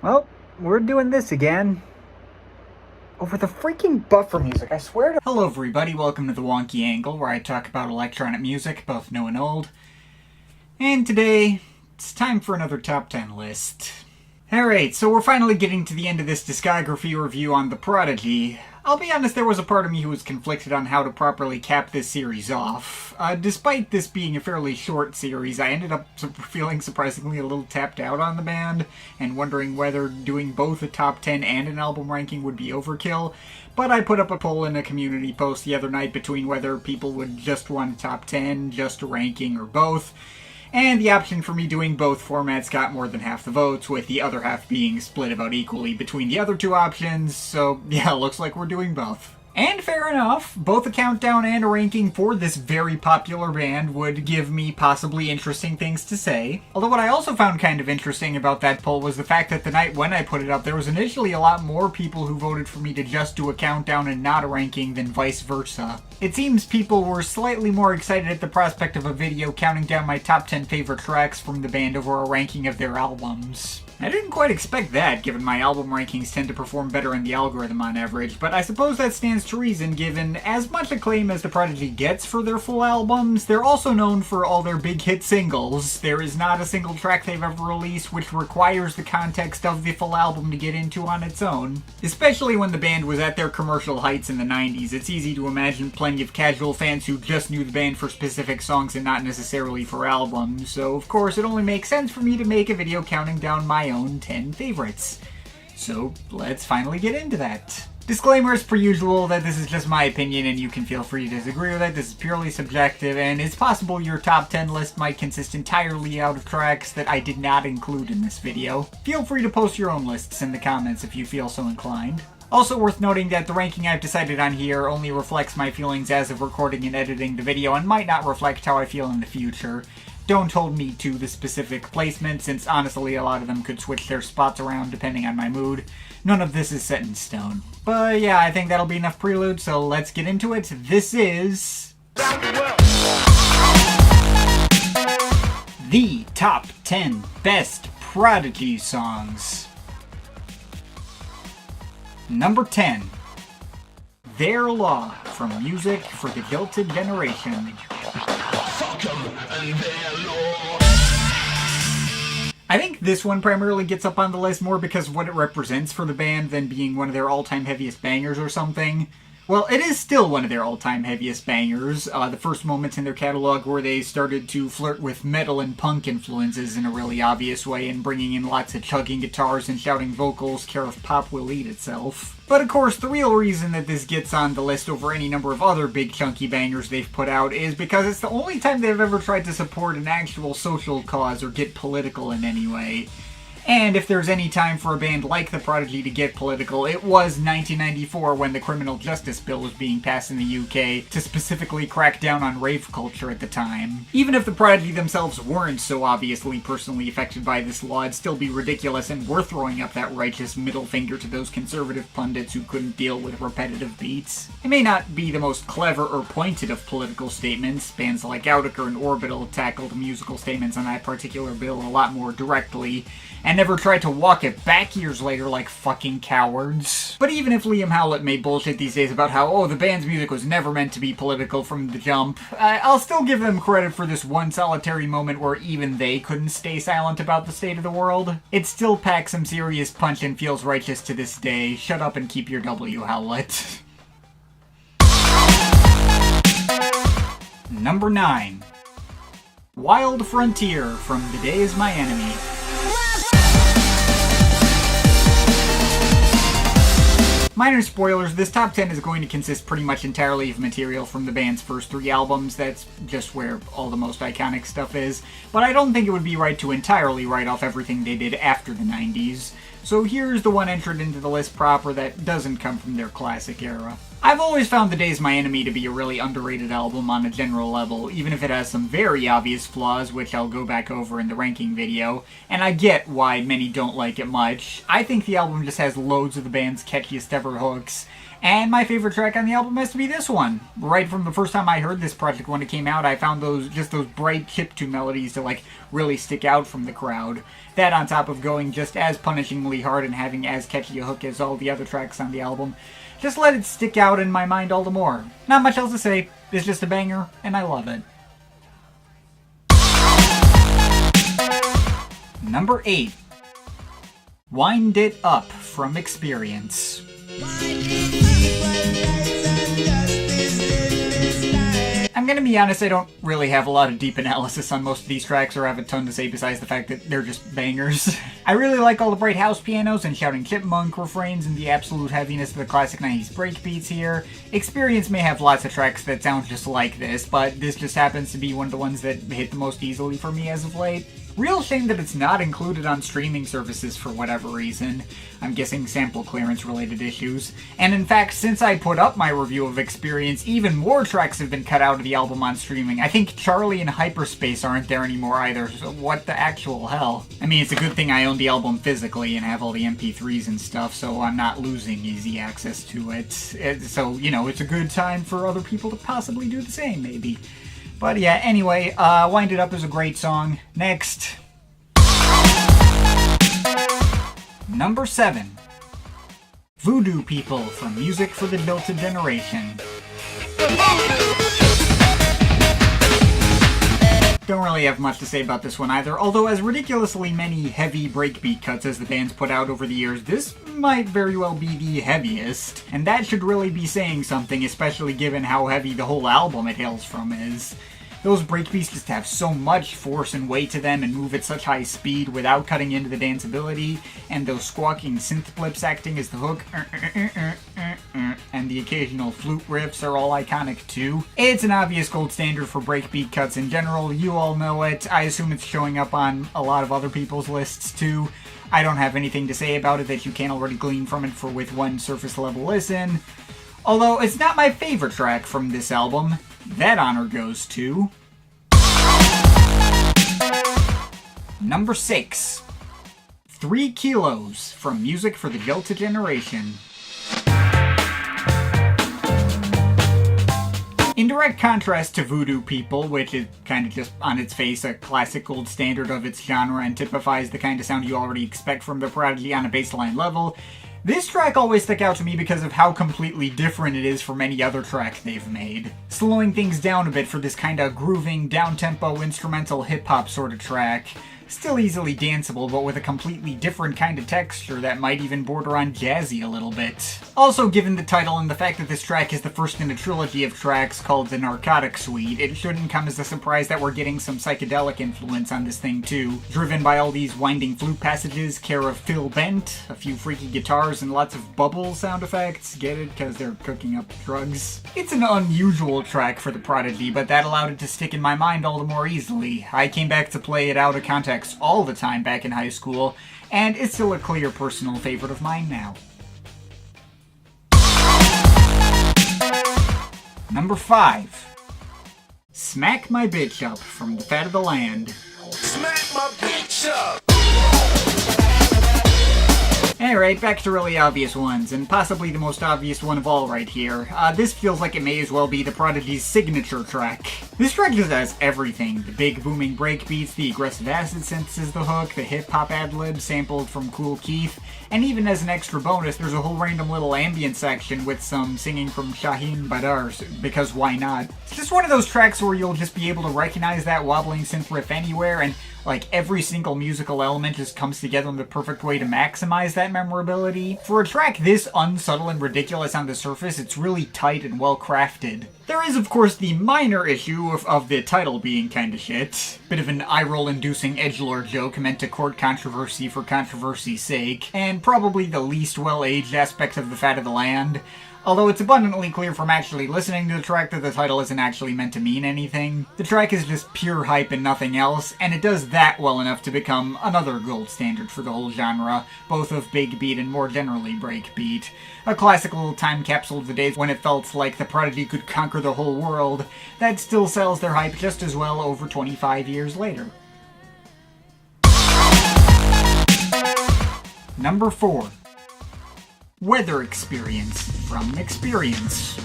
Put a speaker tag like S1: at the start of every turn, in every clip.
S1: Well, we're doing this again. Over the freaking buffer music, I swear to—
S2: Hello everybody, welcome to the Wonky Angle, where I talk about electronic music, both new and old. And today, it's time for another top 10 list. Alright, so we're finally getting to the end of this discography review on the Prodigy. I'll be honest, there was a part of me who was conflicted on how to properly cap this series off. Despite this being a fairly short series, I ended up feeling surprisingly a little tapped out on the band, and wondering whether doing both a top 10 and an album ranking would be overkill. But I put up a poll in a community post the other night between whether people would just want a top 10, just a ranking, or both. And the option for me doing both formats got more than half the votes, with the other half being split about equally between the other two options, so yeah, looks like we're doing both. And fair enough, both a countdown and a ranking for this very popular band would give me possibly interesting things to say. Although what I also found kind of interesting about that poll was the fact that the night when I put it up, there was initially a lot more people who voted for me to just do a countdown and not a ranking than vice versa. It seems people were slightly more excited at the prospect of a video counting down my top 10 favorite tracks from the band over a ranking of their albums. I didn't quite expect that, given my album rankings tend to perform better in the algorithm on average, but I suppose that stands to reason given as much acclaim as the Prodigy gets for their full albums, they're also known for all their big hit singles. There is not a single track they've ever released which requires the context of the full album to get into on its own. Especially when the band was at their commercial heights in the 90s, it's easy to imagine plenty of casual fans who just knew the band for specific songs and not necessarily for albums, so of course it only makes sense for me to make a video counting down my own 10 favorites. So let's finally get into that. Disclaimer as per usual that this is just my opinion and you can feel free to disagree with it. This is purely subjective, and it's possible your top 10 list might consist entirely out of tracks that I did not include in this video. Feel free to post your own lists in the comments if you feel so inclined. Also worth noting that the ranking I've decided on here only reflects my feelings as of recording and editing the video and might not reflect how I feel in the future. Don't hold me to the specific placement, since honestly a lot of them could switch their spots around depending on my mood. None of this is set in stone. But yeah, I think that'll be enough prelude, so let's get into it. This is the top 10 best Prodigy songs. Number 10. Their Law, from Music for the Jilted Generation. I think this one primarily gets up on the list more because of what it represents for the band than being one of their all-time heaviest bangers or something. Well, it is still one of their all-time heaviest bangers. The first moments in their catalog where they started to flirt with metal and punk influences in a really obvious way, and bringing in lots of chugging guitars and shouting vocals, care of pop will eat itself. But of course, the real reason that this gets on the list over any number of other big chunky bangers they've put out is because it's the only time they've ever tried to support an actual social cause or get political in any way. And if there's any time for a band like the Prodigy to get political, it was 1994 when the Criminal Justice Bill was being passed in the UK to specifically crack down on rave culture at the time. Even if the Prodigy themselves weren't so obviously personally affected by this law, it'd still be ridiculous and worth throwing up that righteous middle finger to those conservative pundits who couldn't deal with repetitive beats. It may not be the most clever or pointed of political statements. Bands like Oudiker and Orbital tackled musical statements on that particular bill a lot more directly, and never tried to walk it back years later like fucking cowards. But even if Liam Howlett made bullshit these days about how, oh, the band's music was never meant to be political from the jump, I'll still give them credit for this one solitary moment where even they couldn't stay silent about the state of the world. It still packs some serious punch and feels righteous to this day. Shut up and keep your W, Howlett. Number 9. Wild Frontier, from Today Is My Enemy. Minor spoilers, this top 10 is going to consist pretty much entirely of material from the band's first 3 albums. That's just where all the most iconic stuff is. But I don't think it would be right to entirely write off everything they did after the 90s. So here's the one entered into the list proper that doesn't come from their classic era. I've always found The Day's My Enemy to be a really underrated album on a general level, even if it has some very obvious flaws, which I'll go back over in the ranking video, and I get why many don't like it much. I think the album just has loads of the band's catchiest ever hooks, And my favorite track on the album has to be this one. Right from the first time I heard this project when it came out, I found those bright chiptune melodies to like really stick out from the crowd. That on top of going just as punishingly hard and having as catchy a hook as all the other tracks on the album, just let it stick out in my mind all the more. Not much else to say, it's just a banger, and I love it. Number 8. Wind It Up from Experience. I'm gonna be honest, I don't really have a lot of deep analysis on most of these tracks or have a ton to say besides the fact that they're just bangers. I really like all the bright house pianos and shouting chipmunk refrains and the absolute heaviness of the classic 90s breakbeats here. Experience may have lots of tracks that sound just like this, but this just happens to be one of the ones that hit the most easily for me as of late. Real shame that it's not included on streaming services for whatever reason. I'm guessing sample clearance related issues. And in fact, since I put up my review of Experience, even more tracks have been cut out of the album on streaming. I think Charlie and Hyperspace aren't there anymore either, so what the actual hell? I mean, it's a good thing I own the album physically and have all the MP3s and stuff, so I'm not losing easy access to it. So, you know, it's a good time for other people to possibly do the same, maybe. But yeah, anyway, Wind It Up is a great song. Next. Number 7. Voodoo People from Music for the Jilted Generation. Don't really have much to say about this one either, although as ridiculously many heavy breakbeat cuts as the band's put out over the years, this might very well be the heaviest. And that should really be saying something, especially given how heavy the whole album it hails from is. Those breakbeats just have so much force and weight to them and move at such high speed without cutting into the danceability, and those squawking synth blips acting as the hook, and the occasional flute riffs are all iconic too. It's an obvious gold standard for breakbeat cuts in general, you all know it. I assume it's showing up on a lot of other people's lists too. I don't have anything to say about it that you can't already glean from it with one surface level listen. Although it's not my favorite track from this album. That honor goes to... Number 6. 3 Kilos from Music for the Jilted Generation. In direct contrast to Voodoo People, which is kind of just on its face a classic gold standard of its genre and typifies the kind of sound you already expect from the Prodigy on a baseline level, this track always stuck out to me because of how completely different it is from any other track they've made. Slowing things down a bit for this kind of grooving, down-tempo, instrumental hip-hop sort of track. Still easily danceable, but with a completely different kind of texture that might even border on jazzy a little bit. Also, given the title and the fact that this track is the first in a trilogy of tracks called the Narcotic Suite, it shouldn't come as a surprise that we're getting some psychedelic influence on this thing too, driven by all these winding flute passages, care of Phil Bent, a few freaky guitars, and lots of bubble sound effects. Get it? Because they're cooking up drugs. It's an unusual track for the Prodigy, but that allowed it to stick in my mind all the more easily. I came back to play it out of context all the time back in high school, and it's still a clear personal favorite of mine now. Number 5. Smack My Bitch Up from The Fat of the Land. Smack my bitch up! Alright, back to really obvious ones, and possibly the most obvious one of all right here. This feels like it may as well be the Prodigy's signature track. This track just has everything. The big booming breakbeats, the aggressive acid synths as the hook, the hip-hop ad-libs sampled from Kool Keith, and even as an extra bonus, there's a whole random little ambient section with some singing from Shaheen Badar, because why not? It's just one of those tracks where you'll just be able to recognize that wobbling synth riff anywhere, and like every single musical element just comes together in the perfect way to maximize that memorability. For a track this unsubtle and ridiculous on the surface, it's really tight and well crafted. There is of course the minor issue of the title being kinda shit. Bit of an eye-roll inducing edgelord joke meant to court controversy for controversy's sake, and probably the least well-aged aspect of The Fat of the Land. Although it's abundantly clear from actually listening to the track that the title isn't actually meant to mean anything. The track is just pure hype and nothing else, and it does that well enough to become another gold standard for the whole genre, both of big beat and more generally breakbeat. A classic little time capsule of the days when it felt like the Prodigy could conquer the whole world, that still sells their hype just as well over 25 years later. Number 4. Weather Experience from Experience.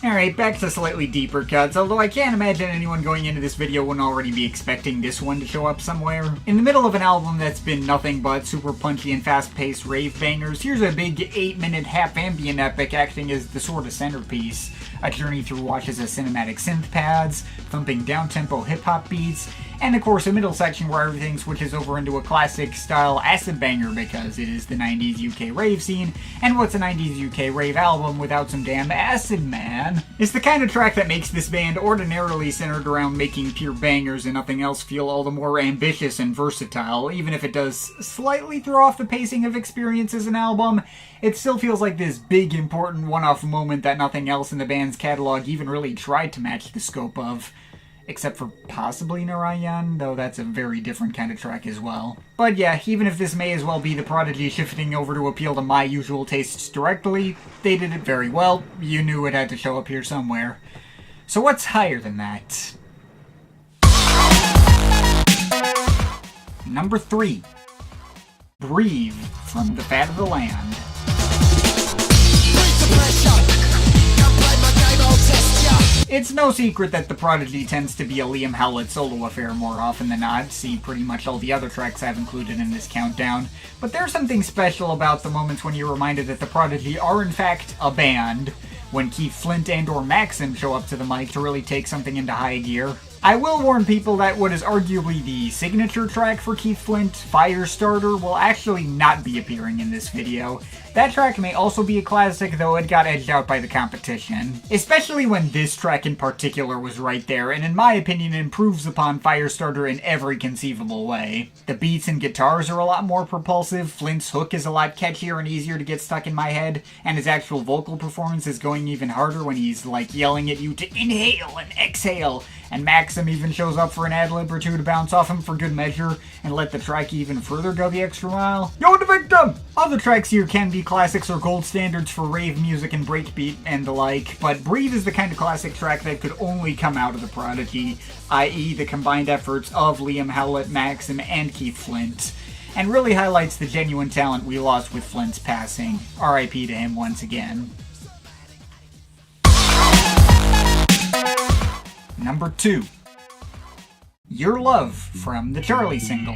S2: Alright, back to slightly deeper cuts, although I can't imagine anyone going into this video wouldn't already be expecting this one to show up somewhere. In the middle of an album that's been nothing but super punchy and fast-paced rave bangers, here's a big 8-minute half-ambient epic acting as the sort of centerpiece. A journey through washes of cinematic synth pads, thumping down-tempo hip-hop beats, and of course a middle section where everything switches over into a classic-style acid banger because it is the 90s UK rave scene, and what's a 90s UK rave album without some damn acid, man? It's the kind of track that makes this band, ordinarily centered around making pure bangers and nothing else, feel all the more ambitious and versatile. Even if it does slightly throw off the pacing of Experience as an album, it still feels like this big, important one-off moment that nothing else in the band's catalog even really tried to match the scope of. Except for possibly Narayan, though that's a very different kind of track as well. But yeah, even if this may as well be the Prodigy shifting over to appeal to my usual tastes directly, they did it very well. You knew it had to show up here somewhere. So what's higher than that? Number 3. Breathe from The Fat of the Land. It's no secret that The Prodigy tends to be a Liam Howlett solo affair more often than not, see pretty much all the other tracks I've included in this countdown, but there's something special about the moments when you're reminded that The Prodigy are in fact a band, when Keith Flint and or Maxim show up to the mic to really take something into high gear. I will warn people that what is arguably the signature track for Keith Flint, Firestarter, will actually not be appearing in this video. That track may also be a classic, though it got edged out by the competition. Especially when this track in particular was right there, and in my opinion improves upon Firestarter in every conceivable way. The beats and guitars are a lot more propulsive, Flint's hook is a lot catchier and easier to get stuck in my head, and his actual vocal performance is going even harder when he's like yelling at you to inhale and exhale, and Maxim even shows up for an ad-lib or two to bounce off him for good measure and let the track even further go the extra mile. You're the victim! Other tracks here can be classics or gold standards for rave music and breakbeat and the like, but Breathe is the kind of classic track that could only come out of The Prodigy, i.e. the combined efforts of Liam Howlett, Maxim, and Keith Flint, and really highlights the genuine talent we lost with Flint's passing. R.I.P. to him once again. Number 2. Your Love from the Charlie single.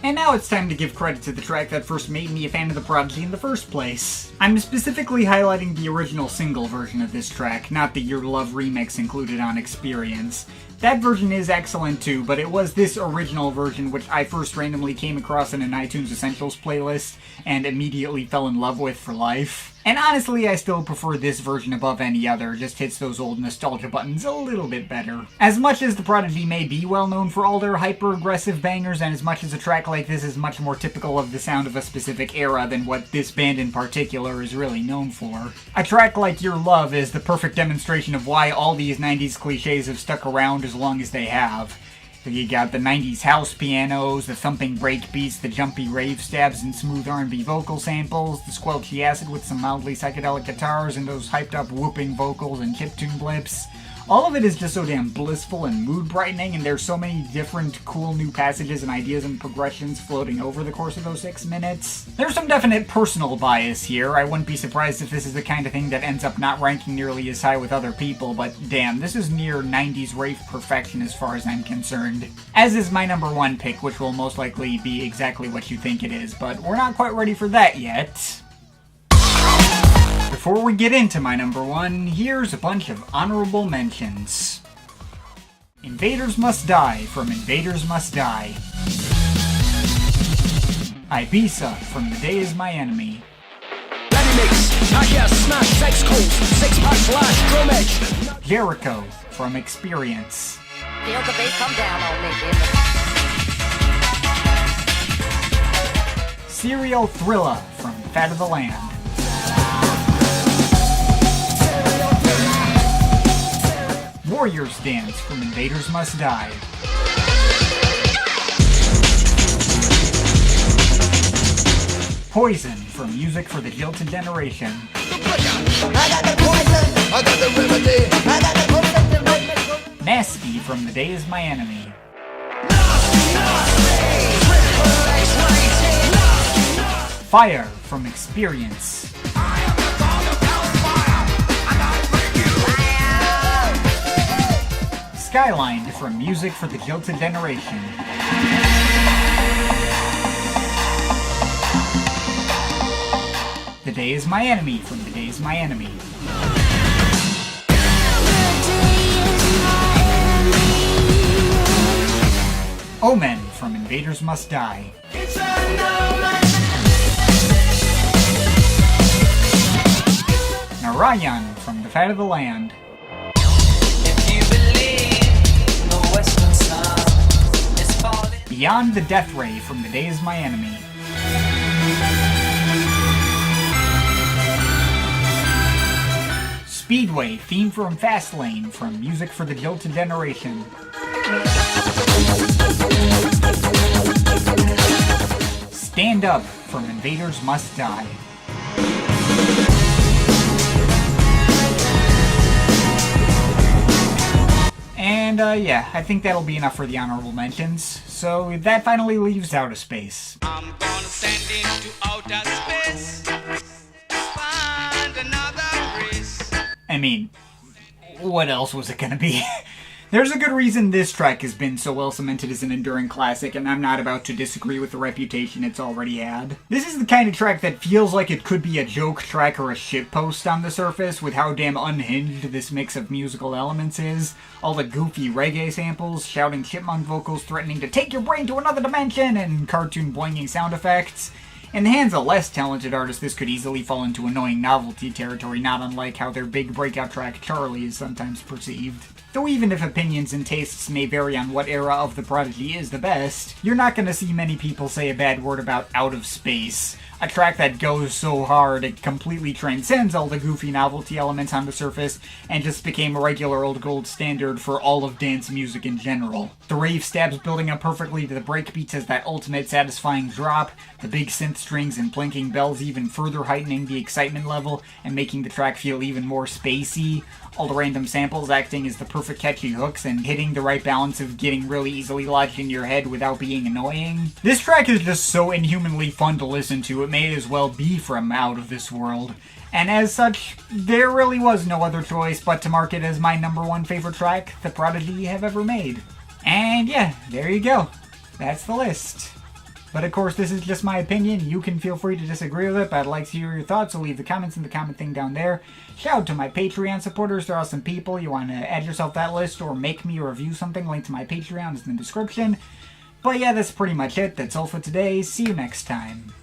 S2: And now it's time to give credit to the track that first made me a fan of The Prodigy in the first place. I'm specifically highlighting the original single version of this track, not the Your Love remix included on Experience. That version is excellent too, but it was this original version which I first randomly came across in an iTunes Essentials playlist and immediately fell in love with for life. And honestly, I still prefer this version above any other, just hits those old nostalgia buttons a little bit better. As much as The Prodigy may be well known for all their hyper-aggressive bangers, and as much as a track like this is much more typical of the sound of a specific era than what this band in particular is really known for, a track like Your Love is the perfect demonstration of why all these 90s cliches have stuck around as long as they have. You got the 90s house pianos, the thumping break beats, the jumpy rave stabs and smooth R&B vocal samples, the squelchy acid with some mildly psychedelic guitars and those hyped up whooping vocals and chiptune blips. All of it is just so damn blissful and mood brightening, and there's so many different cool new passages and ideas and progressions floating over the course of those 6 minutes. There's some definite personal bias here. I wouldn't be surprised if this is the kind of thing that ends up not ranking nearly as high with other people, but damn, this is near 90s rave perfection as far as I'm concerned. As is my number 1 pick, which will most likely be exactly what you think it is, but we're not quite ready for that yet. Before we get into my number 1, here's a bunch of honorable mentions. Invaders Must Die from Invaders Must Die. Ibiza from The Day Is My Enemy. Jericho from Experience.
S3: Feel the bass come down on me.
S2: Serial Thriller from Fat of the Land. Warriors Dance from Invaders Must Die. Poison from Music for the Jilted Generation.
S3: I got the poison, I got the remedy, I got the poison.
S2: Nasty from The Day Is My Enemy. Fire from Experience. Skyline from Music for the Jilted Generation. The Day Is My Enemy from The Day Is My Enemy. Omen from Invaders Must Die. Narayan from The Fat of the Land. Beyond the Death Ray from The Day Is My Enemy. Speedway theme from Fastlane from Music for the Jilted Generation. Stand Up from Invaders Must Die. And yeah, I think that'll be enough for the honorable mentions. So that finally leaves Outer Space.
S4: I'm gonna send into outer space. Find another race.
S2: I mean, what else was it gonna be? There's a good reason this track has been so well cemented as an enduring classic, and I'm not about to disagree with the reputation it's already had. This is the kind of track that feels like it could be a joke track or a shitpost on the surface, with how damn unhinged this mix of musical elements is. All the goofy reggae samples, shouting chipmunk vocals threatening to take your brain to another dimension, and cartoon boinging sound effects. In the hands of less talented artists, this could easily fall into annoying novelty territory, not unlike how their big breakout track Charlie is sometimes perceived. Though even if opinions and tastes may vary on what era of the Prodigy is the best, you're not gonna see many people say a bad word about Out of Space, a track that goes so hard it completely transcends all the goofy novelty elements on the surface and just became a regular old gold standard for all of dance music in general. The rave stabs building up perfectly to the breakbeats as that ultimate satisfying drop, the big synth strings and blinking bells even further heightening the excitement level and making the track feel even more spacey, all the random samples acting as the perfect catchy hooks and hitting the right balance of getting really easily lodged in your head without being annoying. This track is just so inhumanly fun to listen to, it may as well be from Out of This World. And as such, there really was no other choice but to mark it as my #1 favorite track the Prodigy have ever made. And yeah, there you go. That's the list. But of course, this is just my opinion. You can feel free to disagree with it, but I'd like to hear your thoughts, so leave the comments in the comment thing down there. Shout out to my Patreon supporters. They're awesome people. You want to add yourself to that list or make me review something, link to my Patreon is in the description. But yeah, that's pretty much it. That's all for today. See you next time.